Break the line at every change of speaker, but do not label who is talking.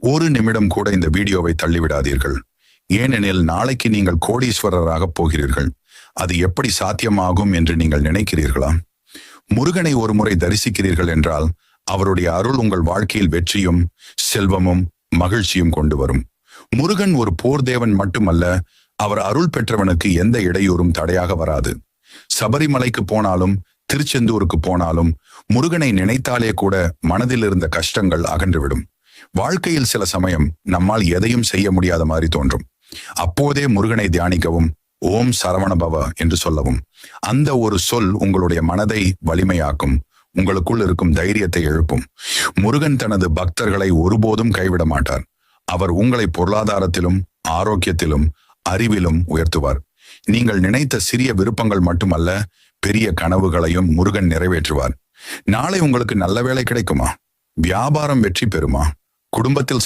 ஒரு நிமிடம் கூட இந்த வீடியோவை தள்ளிவிடாதீர்கள். ஏனெனில் நாளைக்கு நீங்கள் கோடீஸ்வரராக போகிறீர்கள். அது எப்படி சாத்தியமாகும் என்று நீங்கள் நினைக்கிறீர்களா? முருகனை ஒரு முறை தரிசிக்கிறீர்கள் என்றால் அவருடைய அருள் உங்கள் வாழ்க்கையில் வெற்றியும் செல்வமும் மகிழ்ச்சியும் கொண்டு வரும். முருகன் ஒரு போர் தேவன் மட்டுமல்ல, அவர் அருள் பெற்றவனுக்கு எந்த இடையூறும் தடையாக வராது. சபரிமலைக்கு போனாலும் திருச்செந்தூருக்கு போனாலும் முருகனை நினைத்தாலே கூட மனதில் இருந்த கஷ்டங்கள் அகன்றுவிடும். வாழ்க்கையில் சில சமயம் நம்மால் எதையும் செய்ய முடியாத மாதிரி தோன்றும். அப்போதே முருகனை தியானிக்கவும், ஓம் சரவணபவ என்று சொல்லவும். அந்த ஒரு சொல் உங்களுடைய மனதை வலிமையாக்கும், உங்களுக்குள் இருக்கும் தைரியத்தை எழுப்பும். முருகன் தனது பக்தர்களை ஒருபோதும் கைவிட மாட்டார். அவர் உங்களை பொருளாதாரத்திலும் ஆரோக்கியத்திலும் அறிவிலும் உயர்த்துவார். நீங்கள் நினைத்த சிறிய விருப்பங்கள் மட்டுமல்ல, பெரிய கனவுகளையும் முருகன் நிறைவேற்றுவார். நாளை உங்களுக்கு நல்ல வேலை கிடைக்குமா? வியாபாரம் வெற்றி பெறுமா? குடும்பத்தில்